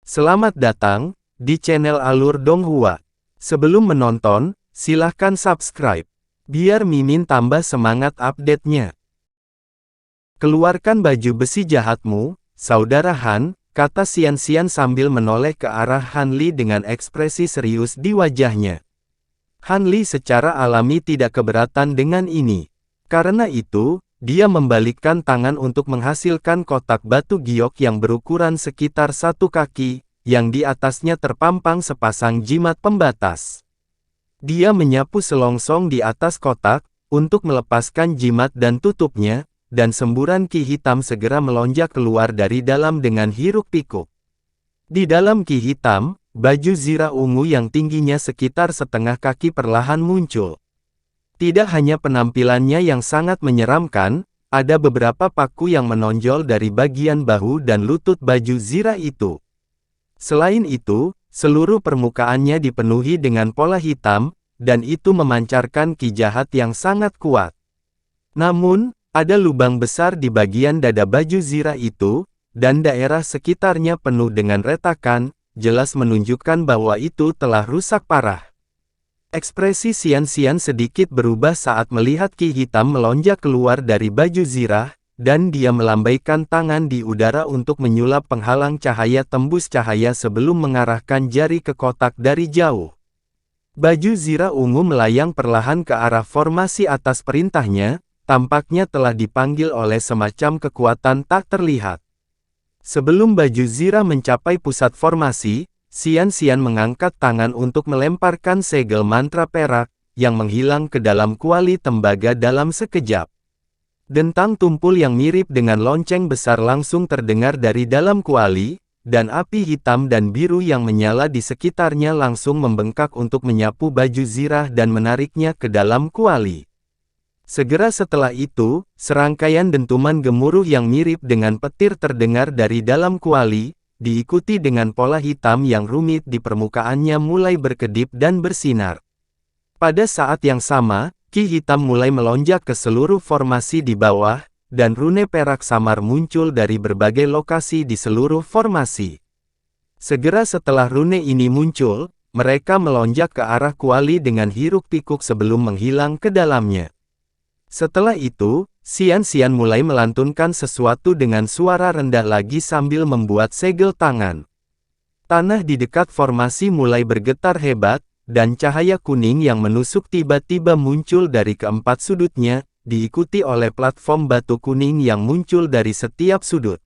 Selamat datang di channel Alur Donghua. Sebelum menonton, silahkan subscribe, biar Mimin tambah semangat update-nya. Keluarkan baju besi jahatmu, Saudara Han, kata Xian sambil menoleh ke arah Han Li dengan ekspresi serius di wajahnya. Han Li secara alami tidak keberatan dengan ini. Karena itu, dia membalikkan tangan untuk menghasilkan kotak batu giok yang berukuran sekitar 1 kaki, yang di atasnya terpampang sepasang jimat pembatas. Dia menyapu selongsong di atas kotak, untuk melepaskan jimat dan tutupnya, dan semburan ki hitam segera melonjak keluar dari dalam dengan hiruk-pikuk. Di dalam ki hitam, baju zirah ungu yang tingginya sekitar setengah kaki perlahan muncul. Tidak hanya penampilannya yang sangat menyeramkan, ada beberapa paku yang menonjol dari bagian bahu dan lutut baju zirah itu. Selain itu, seluruh permukaannya dipenuhi dengan pola hitam, dan itu memancarkan ki jahat yang sangat kuat. Namun, ada lubang besar di bagian dada baju zirah itu, dan daerah sekitarnya penuh dengan retakan, jelas menunjukkan bahwa itu telah rusak parah. Ekspresi Xian sedikit berubah saat melihat ki hitam melonjak keluar dari baju zirah, dan dia melambaikan tangan di udara untuk menyulap penghalang cahaya tembus cahaya sebelum mengarahkan jari ke kotak dari jauh. Baju zirah ungu melayang perlahan ke arah formasi atas perintahnya, tampaknya telah dipanggil oleh semacam kekuatan tak terlihat. Sebelum baju zirah mencapai pusat formasi, Xian mengangkat tangan untuk melemparkan segel mantra perak, yang menghilang ke dalam kuali tembaga dalam sekejap. Dentang tumpul yang mirip dengan lonceng besar langsung terdengar dari dalam kuali, dan api hitam dan biru yang menyala di sekitarnya langsung membengkak untuk menyapu baju zirah dan menariknya ke dalam kuali. Segera setelah itu, serangkaian dentuman gemuruh yang mirip dengan petir terdengar dari dalam kuali, diikuti dengan pola hitam yang rumit di permukaannya mulai berkedip dan bersinar. Pada saat yang sama, ki hitam mulai melonjak ke seluruh formasi di bawah, dan rune perak samar muncul dari berbagai lokasi di seluruh formasi. Segera setelah rune ini muncul, mereka melonjak ke arah kuali dengan hiruk-pikuk sebelum menghilang ke dalamnya. Setelah itu, Xian mulai melantunkan sesuatu dengan suara rendah lagi sambil membuat segel tangan. Tanah di dekat formasi mulai bergetar hebat, dan cahaya kuning yang menusuk tiba-tiba muncul dari keempat sudutnya, diikuti oleh platform batu kuning yang muncul dari setiap sudut.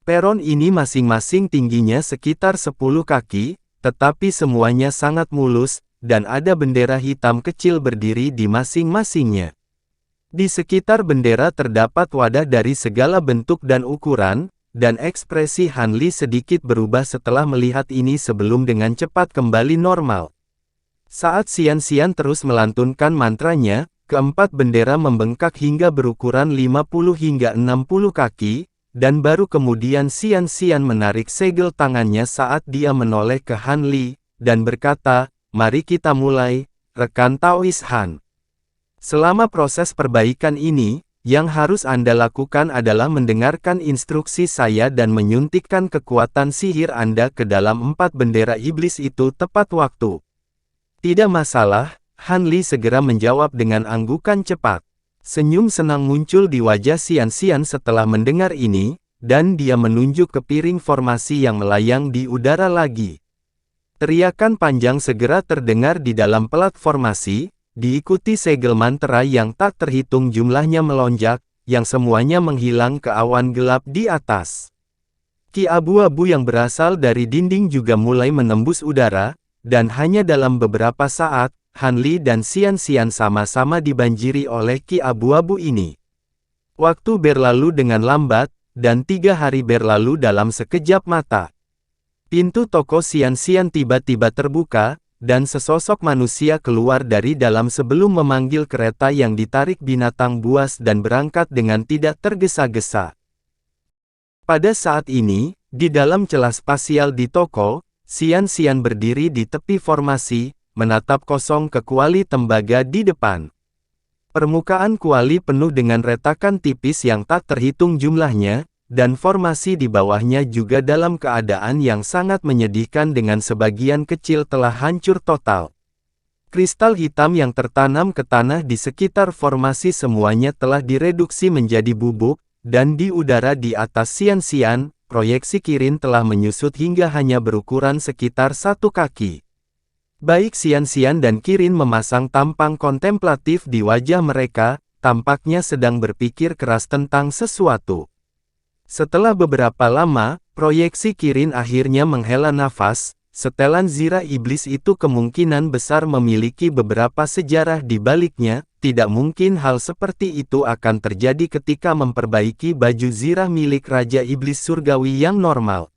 Peron ini masing-masing tingginya sekitar 10 kaki, tetapi semuanya sangat mulus, dan ada bendera hitam kecil berdiri di masing-masingnya. Di sekitar bendera terdapat wadah dari segala bentuk dan ukuran, dan ekspresi Han Li sedikit berubah setelah melihat ini sebelum dengan cepat kembali normal. Saat Xian terus melantunkan mantranya, keempat bendera membengkak hingga berukuran 50 hingga 60 kaki, dan baru kemudian Xian menarik segel tangannya saat dia menoleh ke Han Li, dan berkata, "Mari kita mulai, rekan Taois Han. Selama proses perbaikan ini, yang harus Anda lakukan adalah mendengarkan instruksi saya dan menyuntikkan kekuatan sihir Anda ke dalam 4 bendera iblis itu tepat waktu." "Tidak masalah," Han Li segera menjawab dengan anggukan cepat. Senyum senang muncul di wajah Xian setelah mendengar ini, dan dia menunjuk ke piring formasi yang melayang di udara lagi. Teriakan panjang segera terdengar di dalam pelat formasi, diikuti segel mantra yang tak terhitung jumlahnya melonjak, yang semuanya menghilang ke awan gelap di atas. Ki abu-abu yang berasal dari dinding juga mulai menembus udara, dan hanya dalam beberapa saat, Han Li dan Xian sama-sama dibanjiri oleh ki abu-abu ini. Waktu berlalu dengan lambat, dan 3 hari berlalu dalam sekejap mata. Pintu toko Xian tiba-tiba terbuka, dan sesosok manusia keluar dari dalam sebelum memanggil kereta yang ditarik binatang buas dan berangkat dengan tidak tergesa-gesa. Pada saat ini, di dalam celah spasial di toko, Xian berdiri di tepi formasi, menatap kosong ke kuali tembaga di depan. Permukaan kuali penuh dengan retakan tipis yang tak terhitung jumlahnya, dan formasi di bawahnya juga dalam keadaan yang sangat menyedihkan dengan sebagian kecil telah hancur total. Kristal hitam yang tertanam ke tanah di sekitar formasi semuanya telah direduksi menjadi bubuk, dan di udara di atas Xianxian, proyeksi Kirin telah menyusut hingga hanya berukuran sekitar 1 kaki. Baik Xianxian dan Kirin memasang tampang kontemplatif di wajah mereka, tampaknya sedang berpikir keras tentang sesuatu. Setelah beberapa lama, proyeksi Kirin akhirnya menghela nafas. Setelan zirah iblis itu kemungkinan besar memiliki beberapa sejarah di baliknya, tidak mungkin hal seperti itu akan terjadi ketika memperbaiki baju zirah milik Raja Iblis Surgawi yang normal.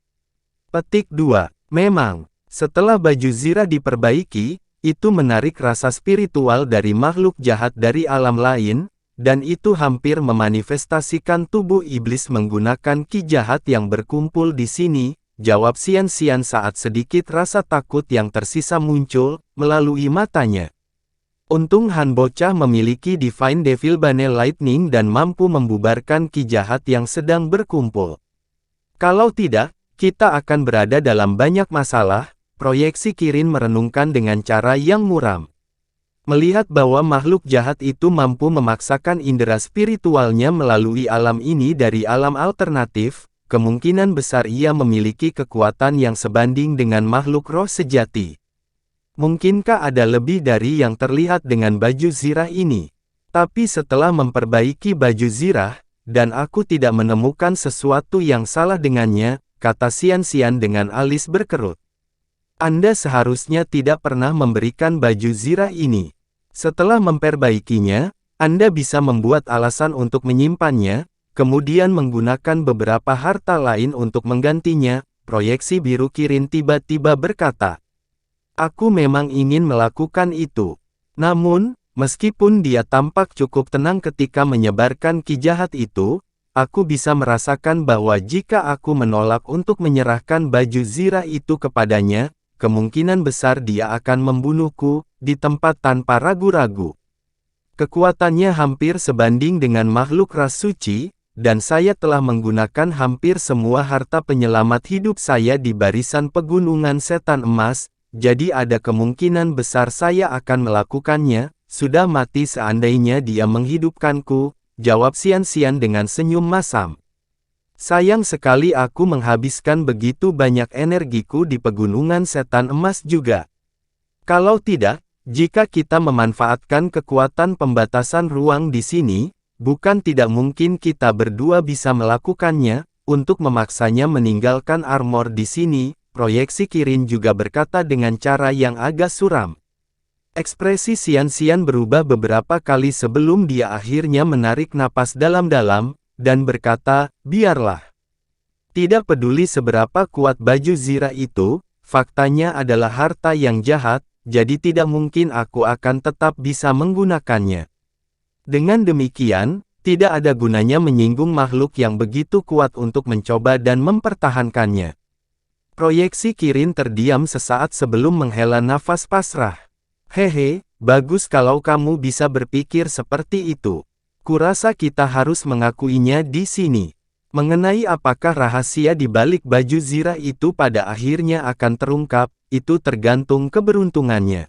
Petik 2. Memang, setelah baju zirah diperbaiki, itu menarik rasa spiritual dari makhluk jahat dari alam lain, dan itu hampir memanifestasikan tubuh iblis menggunakan ki jahat yang berkumpul di sini. Jawab Xianxian saat sedikit rasa takut yang tersisa muncul, melalui matanya. Untung Han bocah memiliki Divine Devil Bane Lightning dan mampu membubarkan ki jahat yang sedang berkumpul. Kalau tidak, kita akan berada dalam banyak masalah, proyeksi Kirin merenungkan dengan cara yang muram. Melihat bahwa makhluk jahat itu mampu memaksakan indera spiritualnya melalui alam ini dari alam alternatif, kemungkinan besar ia memiliki kekuatan yang sebanding dengan makhluk roh sejati. Mungkinkah ada lebih dari yang terlihat dengan baju zirah ini? Tapi setelah memperbaiki baju zirah, dan aku tidak menemukan sesuatu yang salah dengannya, kata Xianxian dengan alis berkerut. Anda seharusnya tidak pernah memberikan baju zirah ini. Setelah memperbaikinya, Anda bisa membuat alasan untuk menyimpannya, kemudian menggunakan beberapa harta lain untuk menggantinya, proyeksi biru Kirin tiba-tiba berkata. Aku memang ingin melakukan itu. Namun, meskipun dia tampak cukup tenang ketika menyebarkan ki jahat itu, aku bisa merasakan bahwa jika aku menolak untuk menyerahkan baju zirah itu kepadanya, kemungkinan besar dia akan membunuhku, di tempat tanpa ragu-ragu. Kekuatannya hampir sebanding dengan makhluk ras suci, dan saya telah menggunakan hampir semua harta penyelamat hidup saya di barisan pegunungan setan emas, jadi ada kemungkinan besar saya akan melakukannya, sudah mati seandainya dia menghidupkanku, jawab Xianxian dengan senyum masam. Sayang sekali aku menghabiskan begitu banyak energiku di pegunungan setan emas juga. Kalau tidak, jika kita memanfaatkan kekuatan pembatasan ruang di sini, bukan tidak mungkin kita berdua bisa melakukannya, untuk memaksanya meninggalkan armor di sini, proyeksi Kirin juga berkata dengan cara yang agak suram. Ekspresi Xianxian berubah beberapa kali sebelum dia akhirnya menarik napas dalam-dalam, dan berkata, biarlah. Tidak peduli seberapa kuat baju zirah itu, faktanya adalah harta yang jahat, jadi tidak mungkin aku akan tetap bisa menggunakannya. Dengan demikian, tidak ada gunanya menyinggung makhluk yang begitu kuat untuk mencoba dan mempertahankannya. Proyeksi Kirin terdiam sesaat sebelum menghela nafas pasrah. Hehe, bagus kalau kamu bisa berpikir seperti itu. Kurasa kita harus mengakuinya di sini. Mengenai apakah rahasia di balik baju zirah itu pada akhirnya akan terungkap, itu tergantung keberuntungannya.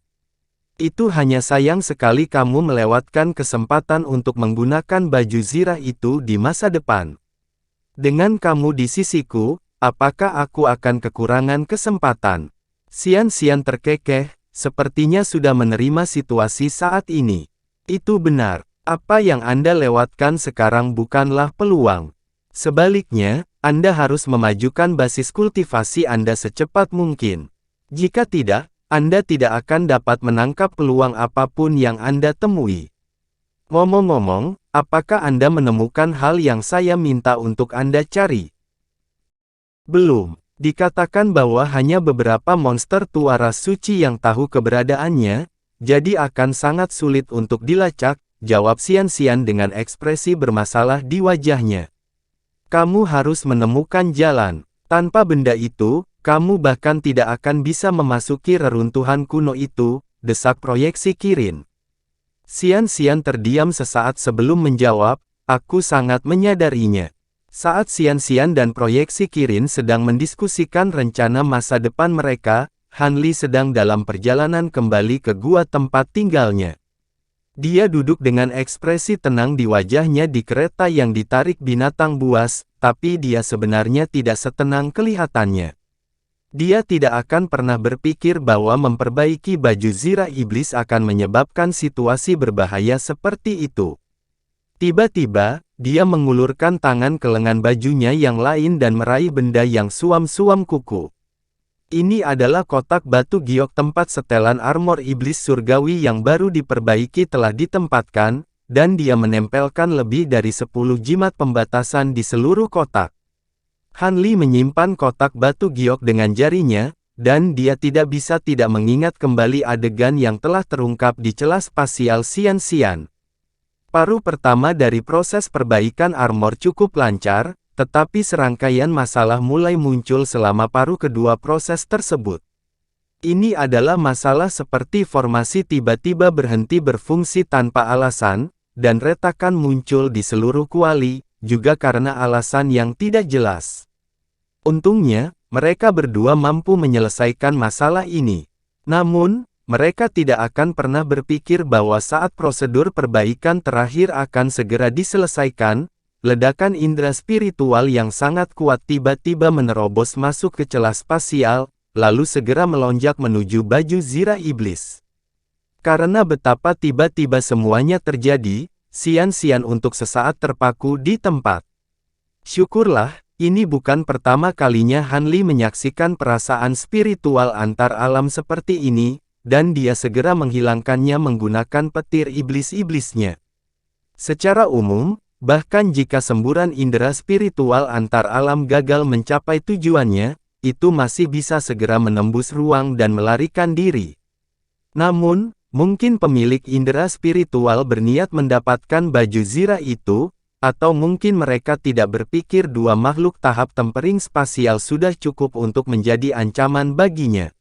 Itu hanya sayang sekali kamu melewatkan kesempatan untuk menggunakan baju zirah itu di masa depan. Dengan kamu di sisiku, apakah aku akan kekurangan kesempatan? Xianxian terkekeh, sepertinya sudah menerima situasi saat ini. Itu benar, apa yang Anda lewatkan sekarang bukanlah peluang. Sebaliknya, Anda harus memajukan basis kultivasi Anda secepat mungkin. Jika tidak, Anda tidak akan dapat menangkap peluang apapun yang Anda temui. Ngomong-ngomong, apakah Anda menemukan hal yang saya minta untuk Anda cari? Belum. Dikatakan bahwa hanya beberapa monster tua ras suci yang tahu keberadaannya, jadi akan sangat sulit untuk dilacak, jawab Xianxian dengan ekspresi bermasalah di wajahnya. Kamu harus menemukan jalan. Tanpa benda itu, kamu bahkan tidak akan bisa memasuki reruntuhan kuno itu, desak proyeksi Kirin. Xianxian terdiam sesaat sebelum menjawab, aku sangat menyadarinya. Saat Xian-Xian dan proyeksi Kirin sedang mendiskusikan rencana masa depan mereka, Han Li sedang dalam perjalanan kembali ke gua tempat tinggalnya. Dia duduk dengan ekspresi tenang di wajahnya di kereta yang ditarik binatang buas, tapi dia sebenarnya tidak setenang kelihatannya. Dia tidak akan pernah berpikir bahwa memperbaiki baju zirah iblis akan menyebabkan situasi berbahaya seperti itu. Tiba-tiba, dia mengulurkan tangan ke lengan bajunya yang lain dan meraih benda yang suam-suam kuku. Ini adalah kotak batu giok tempat setelan armor iblis surgawi yang baru diperbaiki telah ditempatkan, dan dia menempelkan lebih dari 10 jimat pembatasan di seluruh kotak. Han Li menyimpan kotak batu giok dengan jarinya, dan dia tidak bisa tidak mengingat kembali adegan yang telah terungkap di celah spasial Xian-Xian. Paruh pertama dari proses perbaikan armor cukup lancar, tetapi serangkaian masalah mulai muncul selama paruh kedua proses tersebut. Ini adalah masalah seperti formasi tiba-tiba berhenti berfungsi tanpa alasan, dan retakan muncul di seluruh kuali, juga karena alasan yang tidak jelas. Untungnya, mereka berdua mampu menyelesaikan masalah ini. Namun, mereka tidak akan pernah berpikir bahwa saat prosedur perbaikan terakhir akan segera diselesaikan, ledakan indera spiritual yang sangat kuat tiba-tiba menerobos masuk ke celah spasial, lalu segera melonjak menuju baju zirah iblis. Karena betapa tiba-tiba semuanya terjadi, Xian-Xian untuk sesaat terpaku di tempat. Syukurlah, ini bukan pertama kalinya Han Li menyaksikan perasaan spiritual antar alam seperti ini, dan dia segera menghilangkannya menggunakan petir iblis-iblisnya. Secara umum, bahkan jika semburan indera spiritual antar alam gagal mencapai tujuannya, itu masih bisa segera menembus ruang dan melarikan diri. Namun, mungkin pemilik indera spiritual berniat mendapatkan baju zirah itu, atau mungkin mereka tidak berpikir dua makhluk tahap tempering spasial sudah cukup untuk menjadi ancaman baginya.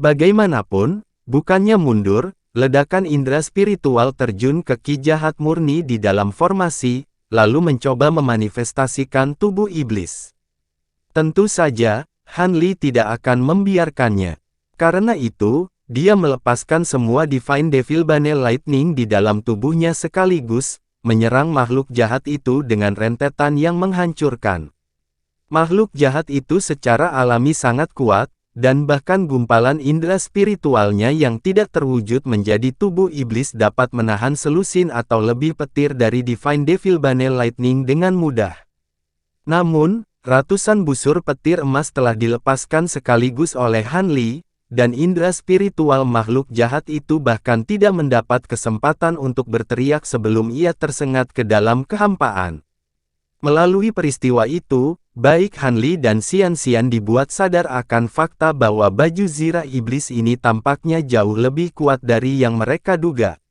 Bagaimanapun, bukannya mundur, ledakan indera spiritual terjun ke ki jahat murni di dalam formasi, lalu mencoba memanifestasikan tubuh iblis. Tentu saja, Han Li tidak akan membiarkannya. Karena itu, dia melepaskan semua Divine Devil Bane Lightning di dalam tubuhnya sekaligus, menyerang makhluk jahat itu dengan rentetan yang menghancurkan. Makhluk jahat itu secara alami sangat kuat, dan bahkan gumpalan indera spiritualnya yang tidak terwujud menjadi tubuh iblis dapat menahan selusin atau lebih petir dari Divine Devil Bane Lightning dengan mudah. Namun, ratusan busur petir emas telah dilepaskan sekaligus oleh Han Li, dan indera spiritual makhluk jahat itu bahkan tidak mendapat kesempatan untuk berteriak sebelum ia tersengat ke dalam kehampaan. Melalui peristiwa itu, baik Han Li dan Xian-Xian dibuat sadar akan fakta bahwa baju zirah iblis ini tampaknya jauh lebih kuat dari yang mereka duga.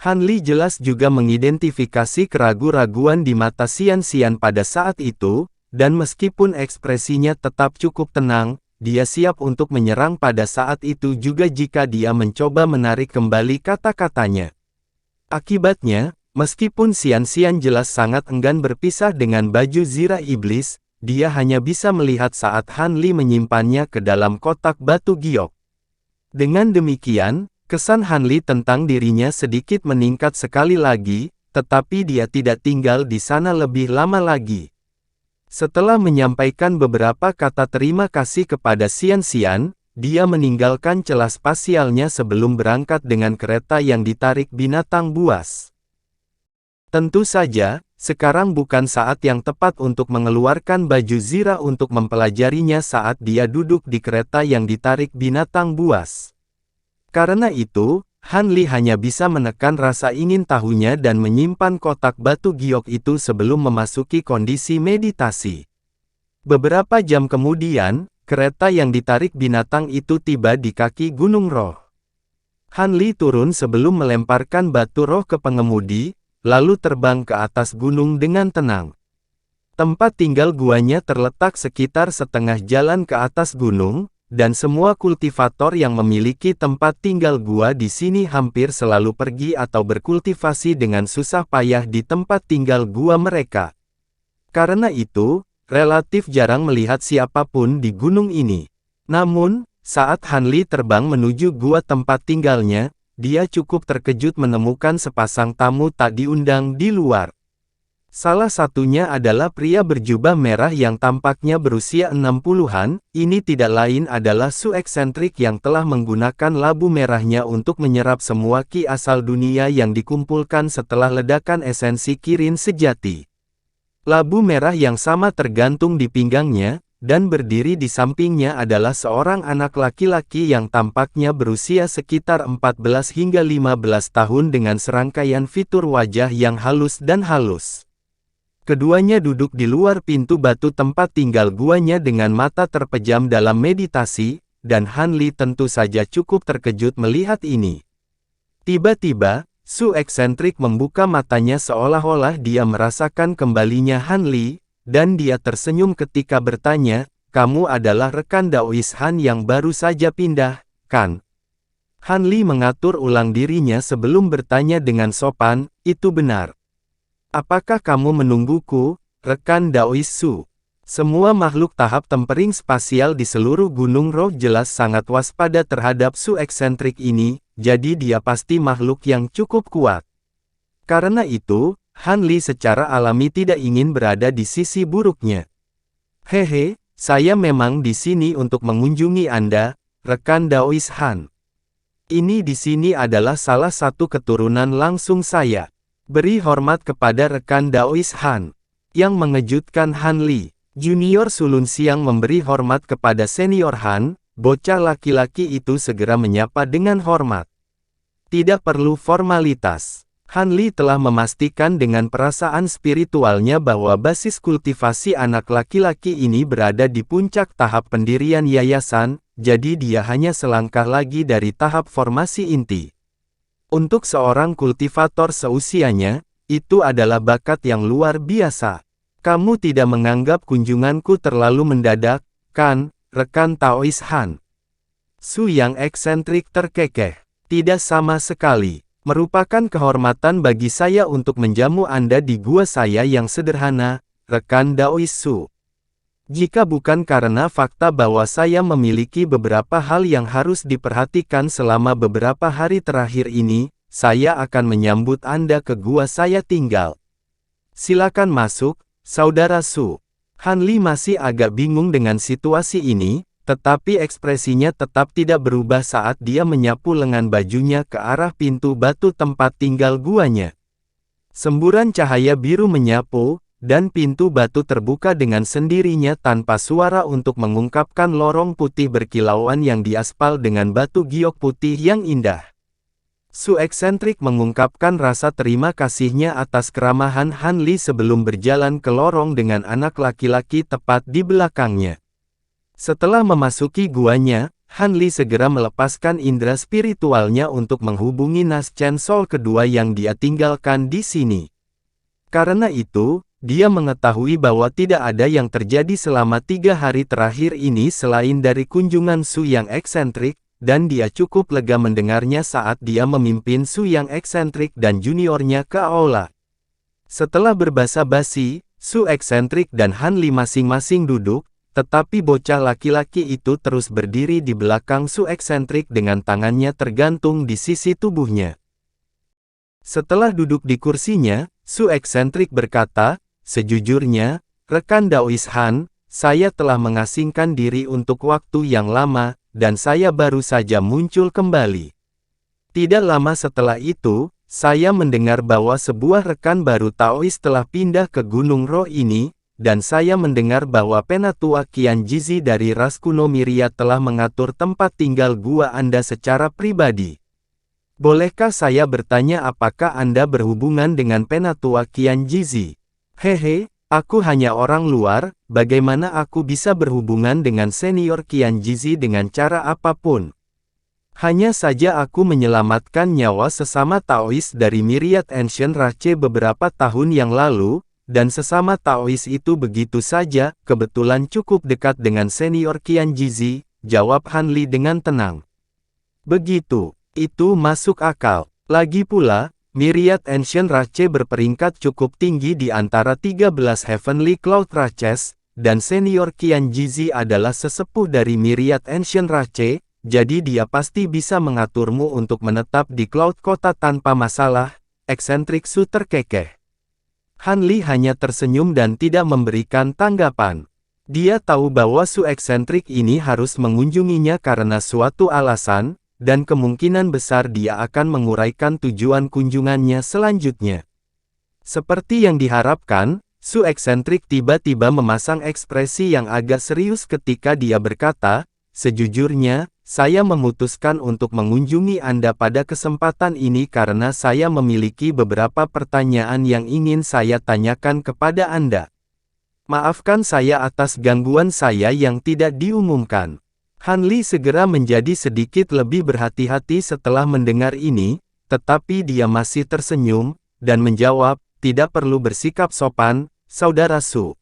Han Li jelas juga mengidentifikasi keraguan-raguan di mata Xian-Xian pada saat itu, dan meskipun ekspresinya tetap cukup tenang, dia siap untuk menyerang pada saat itu juga jika dia mencoba menarik kembali kata-katanya. Akibatnya, meskipun Xian-Xian jelas sangat enggan berpisah dengan baju zirah iblis, dia hanya bisa melihat saat Han Li menyimpannya ke dalam kotak batu giok. Dengan demikian, kesan Han Li tentang dirinya sedikit meningkat sekali lagi, tetapi dia tidak tinggal di sana lebih lama lagi. Setelah menyampaikan beberapa kata terima kasih kepada Xian-Xian, dia meninggalkan celah spasialnya sebelum berangkat dengan kereta yang ditarik binatang buas. Tentu saja, sekarang bukan saat yang tepat untuk mengeluarkan baju zirah untuk mempelajarinya saat dia duduk di kereta yang ditarik binatang buas. Karena itu, Han Li hanya bisa menekan rasa ingin tahunya dan menyimpan kotak batu giok itu sebelum memasuki kondisi meditasi. Beberapa jam kemudian, kereta yang ditarik binatang itu tiba di kaki Gunung Roh. Han Li turun sebelum melemparkan batu roh ke pengemudi, lalu terbang ke atas gunung dengan tenang. Tempat tinggal guanya terletak sekitar setengah jalan ke atas gunung, dan semua kultivator yang memiliki tempat tinggal gua di sini hampir selalu pergi atau berkultivasi dengan susah payah di tempat tinggal gua mereka. Karena itu, relatif jarang melihat siapapun di gunung ini. Namun, saat Han Li terbang menuju gua tempat tinggalnya, dia cukup terkejut menemukan sepasang tamu tak diundang di luar. Salah satunya adalah pria berjubah merah yang tampaknya berusia 60-an, ini tidak lain adalah Su eksentrik yang telah menggunakan labu merahnya untuk menyerap semua ki asal dunia yang dikumpulkan setelah ledakan esensi Kirin sejati. Labu merah yang sama tergantung di pinggangnya, dan berdiri di sampingnya adalah seorang anak laki-laki yang tampaknya berusia sekitar 14 hingga 15 tahun dengan serangkaian fitur wajah yang halus dan halus. Keduanya duduk di luar pintu batu tempat tinggal guanya dengan mata terpejam dalam meditasi, dan Han Li tentu saja cukup terkejut melihat ini. Tiba-tiba, Su eksentrik membuka matanya seolah-olah dia merasakan kembalinya Han Li, dan dia tersenyum ketika bertanya, "Kamu adalah rekan Daois Han yang baru saja pindah, kan?" Han Li mengatur ulang dirinya sebelum bertanya dengan sopan, "Itu benar. Apakah kamu menungguku, rekan Daois Su?" Semua makhluk tahap tempering spasial di seluruh Gunung Roh jelas sangat waspada terhadap Su eksentrik ini, jadi dia pasti makhluk yang cukup kuat. Karena itu, Han Li secara alami tidak ingin berada di sisi buruknya. "Hehe, saya memang di sini untuk mengunjungi Anda, rekan Daois Han. Ini di sini adalah salah satu keturunan langsung saya. Beri hormat kepada rekan Daois Han." Yang mengejutkan Han Li, Junior Sulun Siang memberi hormat kepada Senior Han, bocah laki-laki itu segera menyapa dengan hormat. Tidak perlu formalitas. Han Li telah memastikan dengan perasaan spiritualnya bahwa basis kultivasi anak laki-laki ini berada di puncak tahap pendirian yayasan, jadi dia hanya selangkah lagi dari tahap formasi inti. Untuk seorang kultivator seusianya, itu adalah bakat yang luar biasa. Kamu tidak menganggap kunjunganku terlalu mendadak, kan, rekan Daois Han? Su yang eksentrik terkekeh. "Tidak sama sekali. Merupakan kehormatan bagi saya untuk menjamu Anda di gua saya yang sederhana, rekan Daois Su. Jika bukan karena fakta bahwa saya memiliki beberapa hal yang harus diperhatikan selama beberapa hari terakhir ini, saya akan menyambut Anda ke gua saya tinggal. Silakan masuk, Saudara Su." Han Li masih agak bingung dengan situasi ini, tetapi ekspresinya tetap tidak berubah saat dia menyapu lengan bajunya ke arah pintu batu tempat tinggal guanya. Semburan cahaya biru menyapu, dan pintu batu terbuka dengan sendirinya tanpa suara untuk mengungkapkan lorong putih berkilauan yang diaspal dengan batu giok putih yang indah. Su eksentrik mengungkapkan rasa terima kasihnya atas keramahan Han Li sebelum berjalan ke lorong dengan anak laki-laki tepat di belakangnya. Setelah memasuki guanya, Han Li segera melepaskan indera spiritualnya untuk menghubungi Nas Chen Sol kedua yang dia tinggalkan di sini. Karena itu, dia mengetahui bahwa tidak ada yang terjadi selama 3 hari terakhir ini selain dari kunjungan Su yang eksentrik, dan dia cukup lega mendengarnya saat dia memimpin Su yang eksentrik dan juniornya ke aula. Setelah berbasa-basi, Su eksentrik dan Han Li masing-masing duduk, tetapi bocah laki-laki itu terus berdiri di belakang Su eksentrik dengan tangannya tergantung di sisi tubuhnya. Setelah duduk di kursinya, Su eksentrik berkata, "Sejujurnya, rekan Daois Han, saya telah mengasingkan diri untuk waktu yang lama, dan saya baru saja muncul kembali. Tidak lama setelah itu, saya mendengar bahwa sebuah rekan baru Taois telah pindah ke Gunung Roh ini, dan saya mendengar bahwa Penatua Qian Jizi dari ras kuno Miria telah mengatur tempat tinggal gua Anda secara pribadi. Bolehkah saya bertanya apakah Anda berhubungan dengan Penatua Qian Jizi?" "Hehe, aku hanya orang luar, bagaimana aku bisa berhubungan dengan senior Qian Jizi dengan cara apapun? Hanya saja aku menyelamatkan nyawa sesama Taois dari Myriad Ancient Rache beberapa tahun yang lalu, dan sesama Taois itu begitu saja, kebetulan cukup dekat dengan senior Qian Jizi," jawab Han Li dengan tenang. "Begitu, itu masuk akal. Lagi pula, Myriad Ancient Rache berperingkat cukup tinggi di antara 13 Heavenly Cloud Raches, dan senior Qian Jizi adalah sesepuh dari Myriad Ancient Rache, jadi dia pasti bisa mengaturmu untuk menetap di Cloud Kota tanpa masalah. Eksentrik Su terkekeh. Han Li hanya tersenyum dan tidak memberikan tanggapan. Dia tahu bahwa Su eksentrik ini harus mengunjunginya karena suatu alasan, dan kemungkinan besar dia akan menguraikan tujuan kunjungannya selanjutnya. Seperti yang diharapkan, Su eksentrik tiba-tiba memasang ekspresi yang agak serius ketika dia berkata, "Sejujurnya, saya memutuskan untuk mengunjungi Anda pada kesempatan ini karena saya memiliki beberapa pertanyaan yang ingin saya tanyakan kepada Anda. Maafkan saya atas gangguan saya yang tidak diumumkan." Han Li segera menjadi sedikit lebih berhati-hati setelah mendengar ini, tetapi dia masih tersenyum, dan menjawab, "Tidak perlu bersikap sopan, Saudara Su.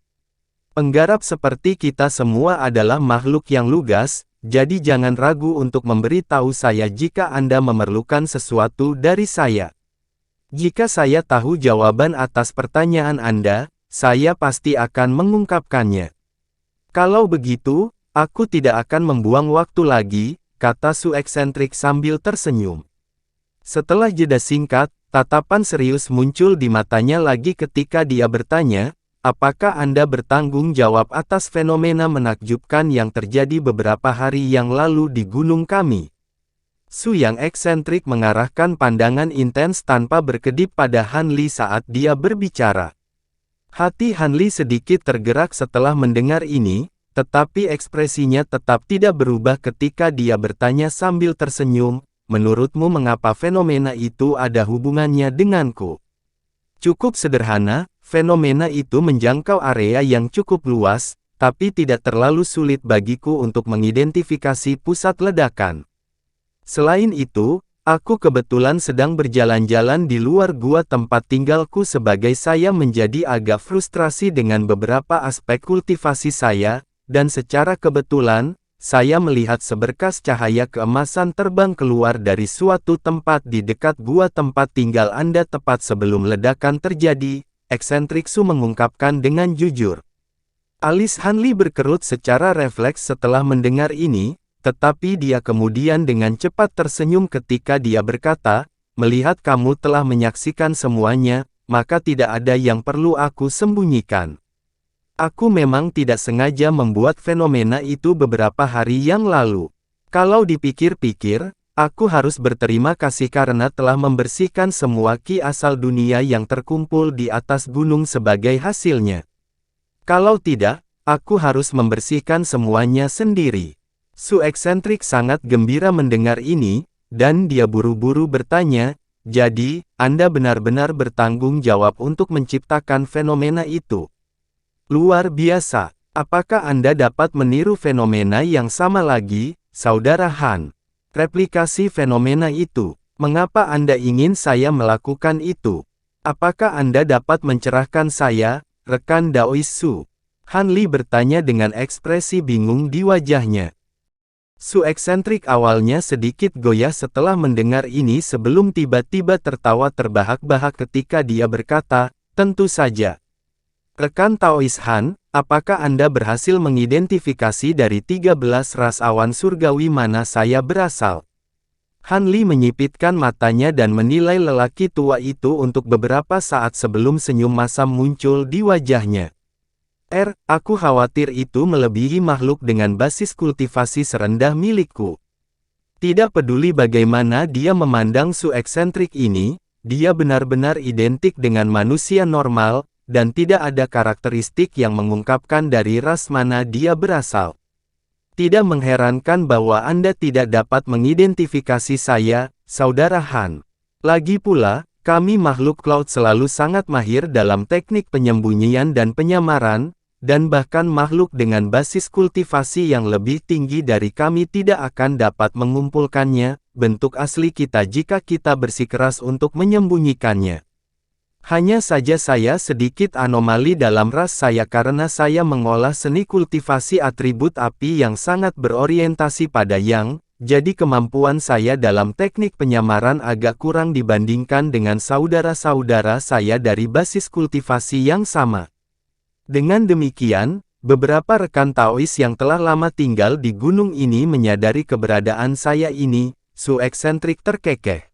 Penggarap seperti kita semua adalah makhluk yang lugas, jadi jangan ragu untuk memberi tahu saya jika Anda memerlukan sesuatu dari saya. Jika saya tahu jawaban atas pertanyaan Anda, saya pasti akan mengungkapkannya." "Kalau begitu, aku tidak akan membuang waktu lagi," kata Su eksentrik sambil tersenyum. Setelah jeda singkat, tatapan serius muncul di matanya lagi ketika dia bertanya, "Apakah Anda bertanggung jawab atas fenomena menakjubkan yang terjadi beberapa hari yang lalu di gunung kami?" Su yang eksentrik mengarahkan pandangan intens tanpa berkedip pada Han Li saat dia berbicara. Hati Han Li sedikit tergerak setelah mendengar ini, tetapi ekspresinya tetap tidak berubah ketika dia bertanya sambil tersenyum, "Menurutmu mengapa fenomena itu ada hubungannya denganku?" "Cukup sederhana, fenomena itu menjangkau area yang cukup luas, tapi tidak terlalu sulit bagiku untuk mengidentifikasi pusat ledakan. Selain itu, aku kebetulan sedang berjalan-jalan di luar gua tempat tinggalku sebagai saya menjadi agak frustrasi dengan beberapa aspek kultivasi saya, dan secara kebetulan, saya melihat seberkas cahaya keemasan terbang keluar dari suatu tempat di dekat gua tempat tinggal Anda tepat sebelum ledakan terjadi," eksentrik Su mengungkapkan dengan jujur. Alis Han Li berkerut secara refleks setelah mendengar ini, tetapi dia kemudian dengan cepat tersenyum ketika dia berkata, "Melihat kamu telah menyaksikan semuanya, maka tidak ada yang perlu aku sembunyikan. Aku memang tidak sengaja membuat fenomena itu beberapa hari yang lalu. Kalau dipikir-pikir, aku harus berterima kasih karena telah membersihkan semua ki asal dunia yang terkumpul di atas gunung sebagai hasilnya. Kalau tidak, aku harus membersihkan semuanya sendiri." Su eksentrik sangat gembira mendengar ini, dan dia buru-buru bertanya, "Jadi, Anda benar-benar bertanggung jawab untuk menciptakan fenomena itu? Luar biasa. Apakah Anda dapat meniru fenomena yang sama lagi, Saudara Han? Replikasi fenomena itu. Mengapa Anda ingin saya melakukan itu? Apakah Anda dapat mencerahkan saya, rekan Daois Su?" Han Li bertanya dengan ekspresi bingung di wajahnya. Su eksentrik awalnya sedikit goyah setelah mendengar ini sebelum tiba-tiba tertawa terbahak-bahak ketika dia berkata, "Tentu saja. Rekan Taois Han, apakah Anda berhasil mengidentifikasi dari 13 ras awan surgawi mana saya berasal?" Han Li menyipitkan matanya dan menilai lelaki tua itu untuk beberapa saat sebelum senyum masam muncul di wajahnya. Aku khawatir itu melebihi makhluk dengan basis kultivasi serendah milikku." Tidak peduli bagaimana dia memandang Su eksentrik ini, dia benar-benar identik dengan manusia normal, dan tidak ada karakteristik yang mengungkapkan dari ras mana dia berasal. "Tidak mengherankan bahwa Anda tidak dapat mengidentifikasi saya, Saudara Han. Lagi pula, kami makhluk Cloud selalu sangat mahir dalam teknik penyembunyian dan penyamaran, dan bahkan makhluk dengan basis kultivasi yang lebih tinggi dari kami tidak akan dapat mengumpulkannya, bentuk asli kita jika kita bersikeras untuk menyembunyikannya. Hanya saja saya sedikit anomali dalam ras saya karena saya mengolah seni kultivasi atribut api yang sangat berorientasi pada yang, Jadi kemampuan saya dalam teknik penyamaran agak kurang dibandingkan dengan saudara-saudara saya dari basis kultivasi yang sama. Dengan demikian, beberapa rekan Taois yang telah lama tinggal di gunung ini menyadari keberadaan saya ini, Su eksentrik terkekeh.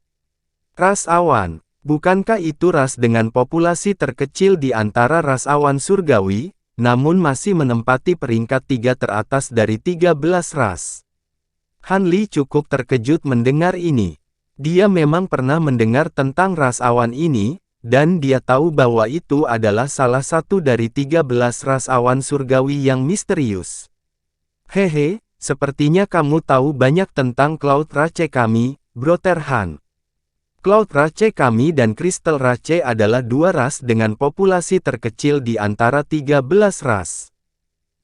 Ras awan, bukankah itu ras dengan populasi terkecil di antara ras awan surgawi, namun masih menempati peringkat 3 teratas dari 13 ras? Han Li cukup terkejut mendengar ini. Dia memang pernah mendengar tentang ras awan ini, dan dia tahu bahwa itu adalah salah satu dari 13 ras awan surgawi yang misterius. Hehe, sepertinya kamu tahu banyak tentang Cloud Rache kami, Brother Han. Cloud Rache kami dan Crystal Rache adalah dua ras dengan populasi terkecil di antara 13 ras.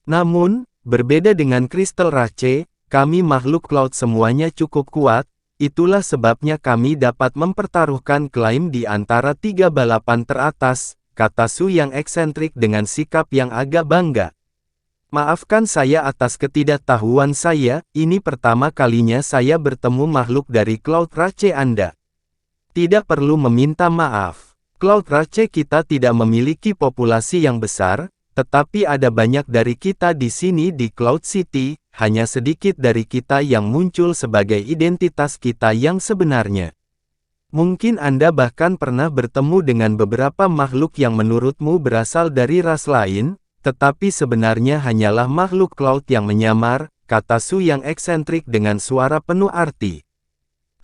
Namun, berbeda dengan Crystal Rache, kami makhluk Cloud semuanya cukup kuat, itulah sebabnya kami dapat mempertaruhkan klaim di antara 3 balapan teratas, kata Su yang eksentrik dengan sikap yang agak bangga. Maafkan saya atas ketidaktahuan saya, ini pertama kalinya saya bertemu makhluk dari Cloud Rache Anda. Tidak perlu meminta maaf. Cloud Rache kita tidak memiliki populasi yang besar, tetapi ada banyak dari kita di sini di Cloud City, hanya sedikit dari kita yang muncul sebagai identitas kita yang sebenarnya. Mungkin Anda bahkan pernah bertemu dengan beberapa makhluk yang menurutmu berasal dari ras lain, tetapi sebenarnya hanyalah makhluk Cloud yang menyamar, kata Su yang eksentrik dengan suara penuh arti.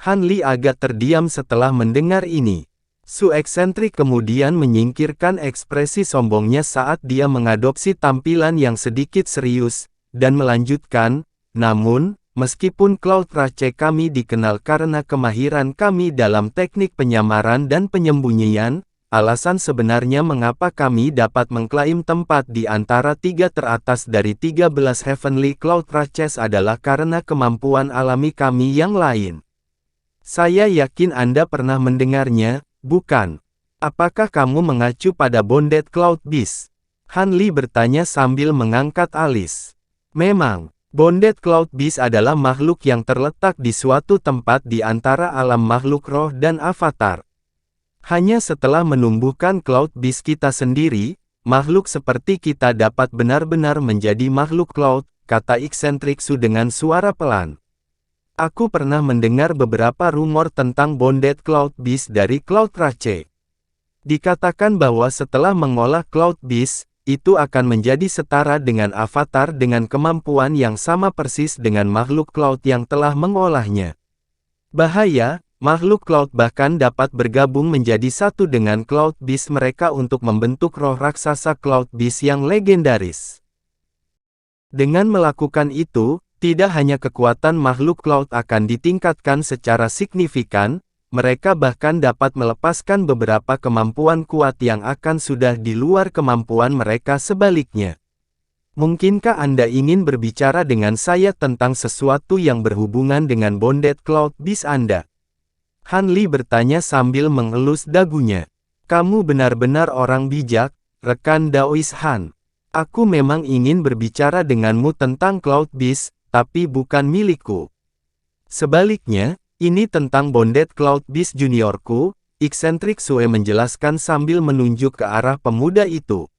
Han Li agak terdiam setelah mendengar ini. Su eksentrik kemudian menyingkirkan ekspresi sombongnya saat dia mengadopsi tampilan yang sedikit serius, dan melanjutkan, namun, meskipun Cloud Rache kami dikenal karena kemahiran kami dalam teknik penyamaran dan penyembunyian, alasan sebenarnya mengapa kami dapat mengklaim tempat di antara 3 teratas dari 13 Heavenly Cloud Raches adalah karena kemampuan alami kami yang lain. Saya yakin Anda pernah mendengarnya, bukan? Apakah kamu mengacu pada Bonded Cloud Beast? Han Li bertanya sambil mengangkat alis. Memang, Bonded Cloud Beast adalah makhluk yang terletak di suatu tempat di antara alam makhluk roh dan avatar. Hanya setelah menumbuhkan Cloud Beast kita sendiri, makhluk seperti kita dapat benar-benar menjadi makhluk Cloud, kata eksentrik Su dengan suara pelan. Aku pernah mendengar beberapa rumor tentang Bonded Cloud Beast dari Cloud Rache. Dikatakan bahwa setelah mengolah Cloud Beast, itu akan menjadi setara dengan avatar dengan kemampuan yang sama persis dengan makhluk Cloud yang telah mengolahnya. Bahaya, makhluk Cloud bahkan dapat bergabung menjadi satu dengan Cloud Beast mereka untuk membentuk roh raksasa Cloud Beast yang legendaris. Dengan melakukan itu, tidak hanya kekuatan makhluk Cloud akan ditingkatkan secara signifikan, mereka bahkan dapat melepaskan beberapa kemampuan kuat yang akan sudah di luar kemampuan mereka sebaliknya. Mungkinkah Anda ingin berbicara dengan saya tentang sesuatu yang berhubungan dengan Bonded Cloud Beast Anda? Han Li bertanya sambil mengelus dagunya. Kamu benar-benar orang bijak, rekan Daois Han. Aku memang ingin berbicara denganmu tentang Cloud Beast, tapi bukan milikku. Sebaliknya, ini tentang Bonded Cloud Beast juniorku, eksentrik Sue menjelaskan sambil menunjuk ke arah pemuda itu.